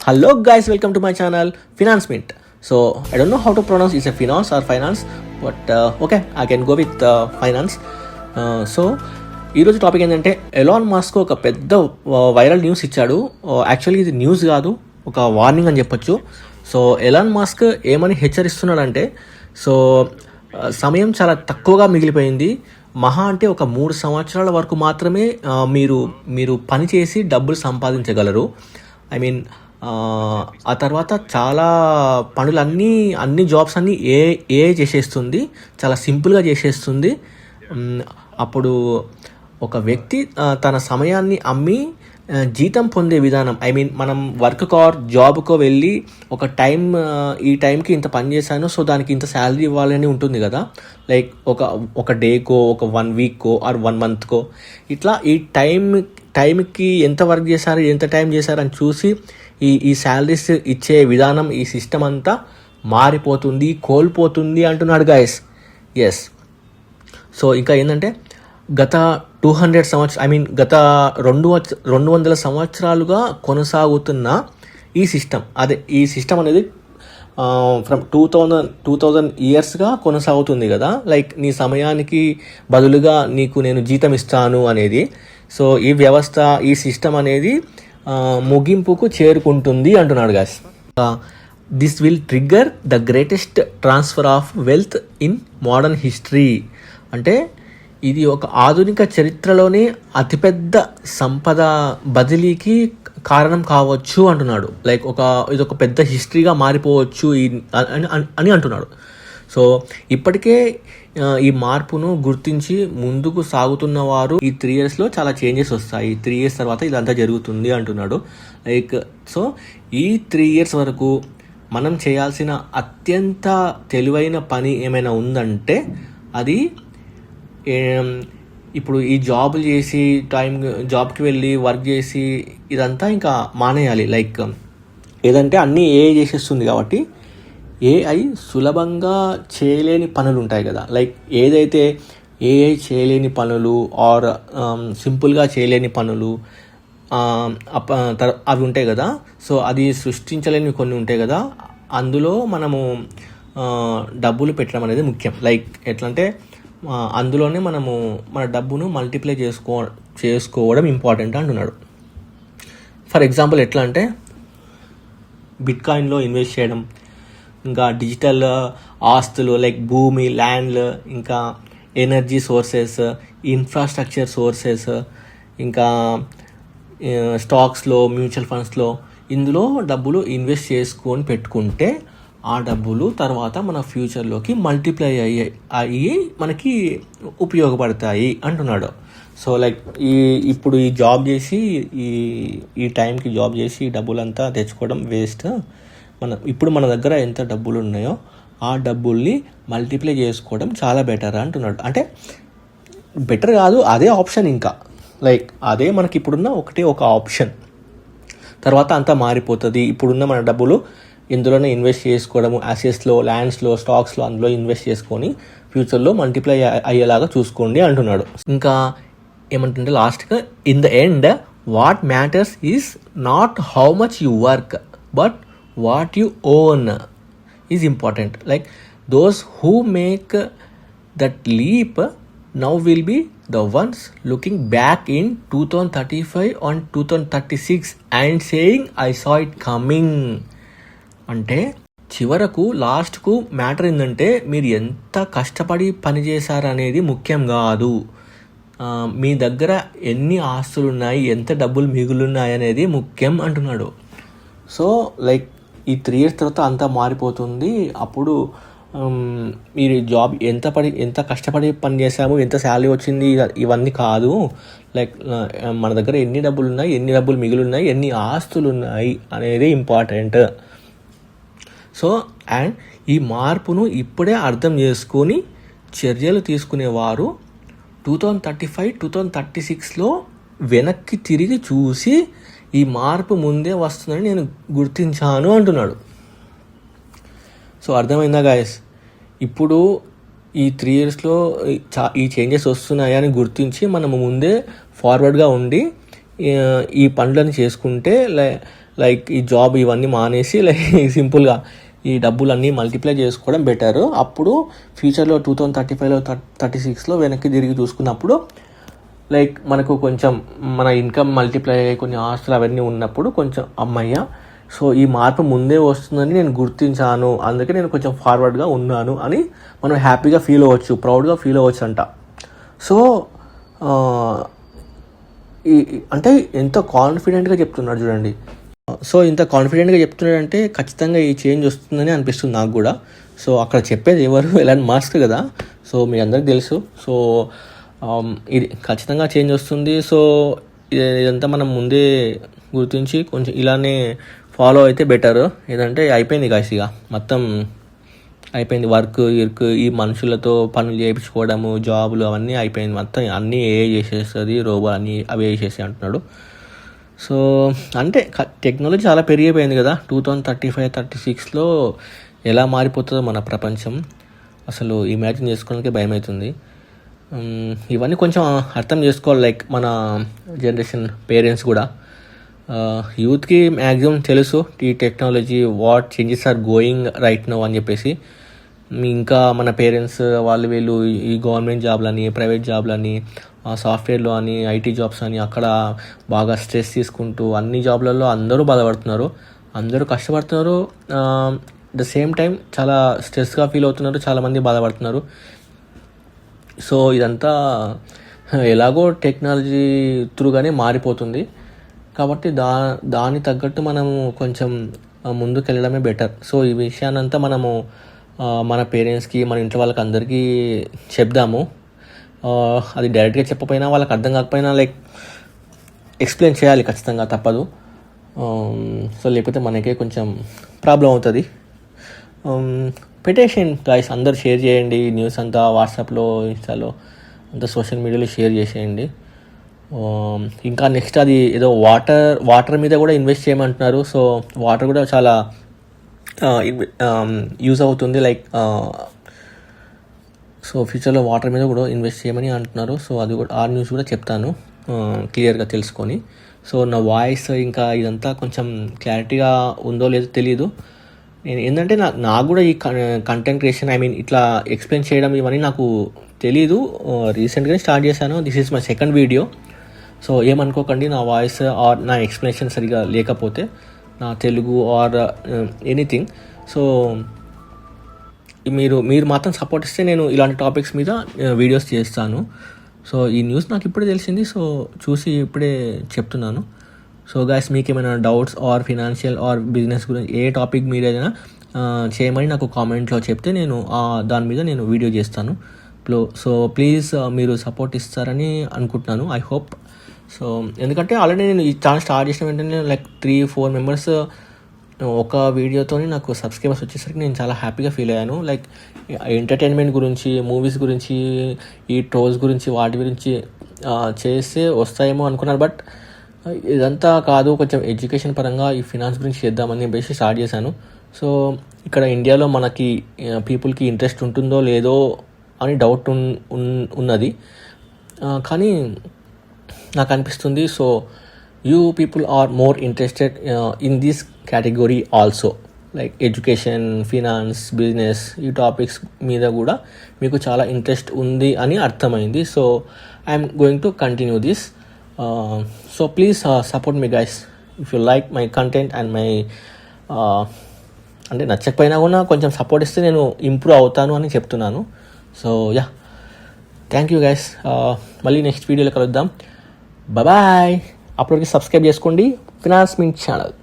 Hello guys, welcome to my channel Finance Mint. So I don't know how to pronounce is a finance or finance, but okay, I can go with finance. So ఈరోజు topic ఏంటంటే Elon Musk ఒక పెద్ద viral news ఇచ్చాడు. Actually ఇది news కాదు, ఒక warning అని చెప్పొచ్చు. సో ఎలాన్ మస్క్ ఏమని హెచ్చరిస్తున్నాడంటే, సో సమయం చాలా తక్కువగా మిగిలిపోయింది. మహా అంటే ఒక 3 సంవత్సరాల వరకు మాత్రమే మీరు పని చేసి డబ్బులు సంపాదించగలరు. ఐ మీన్ ఆ తర్వాత చాలా అన్ని జాబ్స్ అన్నీ ఏ చేసేస్తుంది, చాలా సింపుల్గా చేసేస్తుంది. అప్పుడు ఒక వ్యక్తి తన సమయాన్ని అమ్మి జీతం పొందే విధానం, ఐ మీన్ మనం జాబ్కో వెళ్ళి ఒక ఈ టైంకి ఇంత పని చేశాను, సో దానికి ఇంత శాలరీ ఇవ్వాలని ఉంటుంది కదా. లైక్ ఒక డేకో, ఒక 1 వీక్కో ఆర్ 1 మంత్కో, ఇట్లా ఈ టైంకి ఎంత వర్క్ చేశారు, ఎంత టైం చేశారు అని చూసి ఈ శాలరీస్ ఇచ్చే విధానం, ఈ సిస్టమ్ అంతా మారిపోతుంది, కోల్పోతుంది అంటున్నాడు గాయస్. ఎస్. సో ఇంకా ఏంటంటే గత 200 సంవత్సరాలు, ఐ మీన్ గత 200 సంవత్సరాలుగా కొనసాగుతున్న ఈ సిస్టమ్ అనేది ఫ్రమ్ 2000 ఇయర్స్గా కొనసాగుతుంది కదా. లైక్ నీ సమయానికి బదులుగా నేను జీతం ఇస్తాను అనేది. సో ఈ వ్యవస్థ, ఈ సిస్టమ్ అనేది ముగింపుకు చేరుకుంటుంది అంటున్నాడు guys. This will trigger the greatest transfer of wealth in modern history. అంటే ఇది ఒక ఆధునిక చరిత్రలోనే అతిపెద్ద సంపద బదిలీకి కారణం కావచ్చు అంటున్నాడు. లైక్ ఇది ఒక పెద్ద హిస్టరీగా మారిపోవచ్చు అని అంటున్నాడు. సో ఇప్పటికే ఈ మార్పును గుర్తించి ముందుకు సాగుతున్న వారు ఈ 3 yearsలో చాలా చేంజెస్ వస్తాయి, 3 years తర్వాత ఇదంతా జరుగుతుంది అంటున్నాడు. లైక్ సో ఈ 3 years వరకు మనం చేయాల్సిన అత్యంత తెలివైన పని ఏమైనా ఉందంటే అది ఇప్పుడు ఈ జాబులు చేసి జాబ్కి వెళ్ళి వర్క్ చేసి ఇదంతా ఇంకా మానేయాలి. లైక్ ఏదంటే అన్నీ ఏఐ చేసేస్తుంది కాబట్టి ఏఐ సులభంగా చేయలేని పనులు ఉంటాయి కదా. లైక్ ఏదైతే ఏఐ చేయలేని పనులు ఆర్ సింపుల్గా చేయలేని పనులు అవి ఉంటాయి కదా. సో అది సృష్టించలేని కొన్ని ఉంటాయి కదా, అందులో మనము డబ్బులు పెట్టడం అనేది ముఖ్యం. లైక్ ఎట్లా అంటే అందులోనే మనము మన డబ్బును మల్టిప్లై చేసుకోవడం ఇంపార్టెంట్ అంటున్నాడు. ఫర్ ఎగ్జాంపుల్ ఎట్లా అంటే బిట్కాయిన్లో ఇన్వెస్ట్ చేయడం, ఇంకా డిజిటల్ ఆస్తులు లైక్ భూమి, ల్యాండ్లు, ఇంకా ఎనర్జీ సోర్సెస్, ఇన్ఫ్రాస్ట్రక్చర్ సోర్సెస్, ఇంకా స్టాక్స్లో, మ్యూచువల్ ఫండ్స్లో, ఇందులో డబ్బులు ఇన్వెస్ట్ చేసుకొని పెట్టుకుంటే ఆ డబ్బులు తర్వాత మన ఫ్యూచర్లోకి మల్టిప్లై అయ్యి మనకి ఉపయోగపడతాయి అంటున్నాడు. సో లైక్ ఇప్పుడు ఈ జాబ్ చేసి ఈ టైంకి జాబ్ చేసి ఈ డబ్బులంతా తెచ్చుకోవడం వేస్ట్. ఇప్పుడు మన దగ్గర ఎంత డబ్బులు ఉన్నాయో ఆ డబ్బుల్ని మల్టిప్లై చేసుకోవడం చాలా బెటర్ అంటున్నాడు. అంటే బెటర్ కాదు, అదే ఆప్షన్. ఇంకా లైక్ అదే మనకి ఇప్పుడున్న ఒక ఆప్షన్. తర్వాత అంతా మారిపోతుంది. ఇప్పుడున్న మన డబ్బులు ఇందులోనే ఇన్వెస్ట్ చేసుకోవడము, అసెట్స్లో, ల్యాండ్స్లో, స్టాక్స్లో, అందులో ఇన్వెస్ట్ చేసుకొని ఫ్యూచర్లో మల్టిప్లై అయ్యేలాగా చూసుకోండి అంటున్నాడు. ఇంకా ఏమంటుంటే లాస్ట్గా, in the end what matters is not how much you work but what you own is important. Like those who make that leap now will be the ones looking back in 2035 and 2036 and saying I saw it coming. అంటే చివరకు లాస్ట్కు matter ఏంటంటే మీరు ఎంత కష్టపడి పనిచేశారనేది ముఖ్యం కాదు, మీ దగ్గర ఎన్ని ఆస్తులు ఉన్నాయి, ఎంత డబ్బులు మిగులున్నాయి అనేది ముఖ్యం అంటున్నాడు. సో లైక్ ఈ 3 years తర్వాత అంతా మారిపోతుంది. అప్పుడు మీరు జాబ్ ఎంత కష్టపడి పని చేసాము, ఎంత శాలరీ వచ్చింది, ఇవన్నీ కాదు. లైక్ మన దగ్గర ఎన్ని డబ్బులు ఉన్నాయి, ఎన్ని డబ్బులు మిగిలిన్నాయి, ఎన్ని ఆస్తులు ఉన్నాయి అనేది ఇంపార్టెంట్. సో అండ్ ఈ మార్పును ఇప్పుడే అర్థం చేసుకొని చర్యలు తీసుకునేవారు 2035, 2036లో వెనక్కి తిరిగి చూసి ఈ మార్పు ముందే వస్తుందని నేను గుర్తించాను అంటున్నాడు. సో అర్థమైందా గాయస్? ఇప్పుడు ఈ 3 yearsలో ఈ చేంజెస్ వస్తున్నాయని గుర్తించి మనము ముందే ఫార్వర్డ్గా ఉండి ఈ పనులను చేసుకుంటే లైక్ ఈ జాబ్ ఇవన్నీ మానేసి లైక్ సింపుల్గా ఈ డబ్బులన్నీ మల్టిప్లై చేసుకోవడం బెటర్. అప్పుడు ఫ్యూచర్లో 2035లో 36లో వెనక్కి తిరిగి చూసుకున్నప్పుడు లైక్ మనకు కొంచెం మన ఇన్కమ్ మల్టిప్లై అయ్యే కొన్ని ఆస్తులు అవన్నీ ఉన్నప్పుడు కొంచెం అమ్మయ్య, సో ఈ మార్పు ముందే వస్తుందని నేను గుర్తించాను, అందుకే నేను కొంచెం ఫార్వర్డ్గా ఉన్నాను అని మనం హ్యాపీగా ఫీల్ అవ్వచ్చు, ప్రౌడ్గా ఫీల్ అవ్వచ్చు అంట. సో అంటే ఎంత కాన్ఫిడెంట్గా చెప్తున్నాడు చూడండి. సో ఇంత కాన్ఫిడెంట్గా చెప్తున్నాడంటే ఖచ్చితంగా ఈ చేంజ్ వస్తుందని అనిపిస్తుంది నాకు కూడా. సో అక్కడ చెప్పేది ఎవరు, ఎలాన్ మస్క్ కదా. సో మీ అందరికి తెలుసు. సో ఇది ఖచ్చితంగా చేంజ్ వస్తుంది. సో ఇదంతా మనం ముందే గుర్తించి కొంచెం ఇలానే ఫాలో అయితే బెటర్. ఏదంటే అయిపోయింది గాయ్స్, ఇక మొత్తం అయిపోయింది. వర్క్ ఈ మనుషులతో పనులు చేయించుకోవడము, జాబులు అవన్నీ అయిపోయింది. మొత్తం అన్నీ ఏ చేసేస్తుంది, రోబో అన్నీ అవే చేసేసి అంటున్నాడు. సో అంటే టెక్నాలజీ చాలా పెరిగిపోయింది కదా. 2035, 36లో ఎలా మారిపోతుందో మన ప్రపంచం అసలు ఇమాజిన్ చేసుకోవడానికి భయం అవుతుంది. ఇవన్నీ కొంచెం అర్థం చేసుకోవాలి. లైక్ మన జనరేషన్ పేరెంట్స్ కూడా, యూత్కి మ్యాక్సిమం తెలుసు ఈ technology what changes are going right now అని చెప్పేసి. ఇంకా మన పేరెంట్స్ వాళ్ళు వీళ్ళు ఈ గవర్నమెంట్ జాబ్లని, ప్రైవేట్ జాబ్లని, సాఫ్ట్వేర్లో అని, ఐటీ జాబ్స్ అని అక్కడ బాగా స్ట్రెస్ తీసుకుంటూ అన్ని జాబ్లలో అందరూ బాధపడుతున్నారు, అందరూ కష్టపడుతున్నారు. ద సేమ్ టైం చాలా స్ట్రెస్గా ఫీల్ అవుతున్నారు, చాలామంది బాధపడుతున్నారు. సో ఇదంతా ఎలాగో టెక్నాలజీ త్రూగానే మారిపోతుంది కాబట్టి దాని తగ్గట్టు మనము కొంచెం ముందుకెళ్ళడమే బెటర్. సో ఈ విషయాన్నంతా మనము మన పేరెంట్స్కి, మన ఇంట్లో వాళ్ళకి అందరికీ చెప్దాము. అది డైరెక్ట్గా చెప్పకపోయినా, వాళ్ళకి అర్థం కాకపోయినా లైక్ ఎక్స్ప్లెయిన్ చేయాలి ఖచ్చితంగా, తప్పదు. సో లేకపోతే మనకే కొంచెం ప్రాబ్లం అవుతుంది. పెట్టేసేయండి గాయ్స్, అందరు షేర్ చేయండి న్యూస్ అంతా, వాట్సాప్లో, ఇన్స్టాలో అంతా సోషల్ మీడియాలో షేర్ చేసేయండి. ఇంకా నెక్స్ట్ అది ఏదో వాటర్ మీద కూడా ఇన్వెస్ట్ చేయమంటున్నారు. సో వాటర్ కూడా చాలా యూజ్ అవుతుంది. లైక్ సో ఫ్యూచర్లో వాటర్ మీద కూడా ఇన్వెస్ట్ చేయమని అంటున్నారు. సో అది కూడా ఆ న్యూస్ కూడా చెప్తాను క్లియర్గా తెలుసుకొని. సో నా వాయిస్ ఇంకా ఇదంతా కొంచెం క్లారిటీగా ఉందో లేదో తెలియదు. నేను ఏంటంటే నాకు కూడా ఈ కంటెంట్ క్రియేషన్, ఇట్లా ఎక్స్ప్లెయిన్ చేయడం ఇవన్నీ నాకు తెలీదు. రీసెంట్గానే స్టార్ట్ చేశాను. This is my second video. So ఏమనుకోకండి నా వాయిస్ ఆర్ నా ఎక్స్ప్లెనేషన్ సరిగా లేకపోతే, నా తెలుగు ఆర్ ఎనీథింగ్. సో మీరు మాత్రం సపోర్ట్ ఇస్తే నేను ఇలాంటి టాపిక్స్ మీద వీడియోస్ చేస్తాను. సో ఈ న్యూస్ నాకు ఇప్పుడే తెలిసింది, సో చూసి ఇప్పుడే చెప్తున్నాను. సో గైస్, మీకు ఏమైనా doubts or financial or business గురించి ఏ టాపిక్ మీద ఏదైనా చేయమని నాకు కామెంట్లో చెప్తే నేను దాని మీద నేను వీడియో చేస్తాను. సో ప్లీజ్ మీరు సపోర్ట్ ఇస్తారని అనుకుంటున్నాను, ఐ హోప్. సో ఎందుకంటే ఆల్రెడీ నేను ఈ ఛానల్ స్టార్ట్ చేసిన వెంటనే లైక్ 3-4 మెంబర్స్ ఒక వీడియోతో నాకు సబ్స్క్రైబర్స్ వచ్చేసరికి నేను చాలా హ్యాపీగా ఫీల్ అయ్యాను. లైక్ ఎంటర్టైన్మెంట్ గురించి, మూవీస్ గురించి, ఈ ట్రోల్స్ గురించి, వాటి గురించి చేస్తే వస్తాయేమో అనుకున్నాను. బట్ ఇదంతా కాదు, కొంచెం ఎడ్యుకేషన్ పరంగా ఈ ఫినాన్స్ గురించి చేద్దామని చెప్పేసి స్టార్ట్ చేశాను. సో ఇక్కడ ఇండియాలో మనకి పీపుల్కి ఇంట్రెస్ట్ ఉంటుందో లేదో అని డౌట్ ఉన్నది, కానీ నాకు అనిపిస్తుంది. So you people are more interested in this category also, like education, finance, business, ఈ టాపిక్స్ మీద కూడా మీకు చాలా ఇంట్రెస్ట్ ఉంది అని అర్థమైంది. So I'm going to continue this. So please support me guys if you like my content and my అంటే నచ్చకపోయినా కూడా కొంచెం సపోర్ట్ ఇస్తే నేను ఇంప్రూవ్ అవుతాను అని చెప్తున్నాను. So yeah, thank you guys. మళ్ళీ నెక్స్ట్ వీడియోలో కలుద్దాం. బాయ్. అప్పటికి సబ్స్క్రైబ్ చేసుకోండి ఫినాన్స్ మింట్ ఛానల్.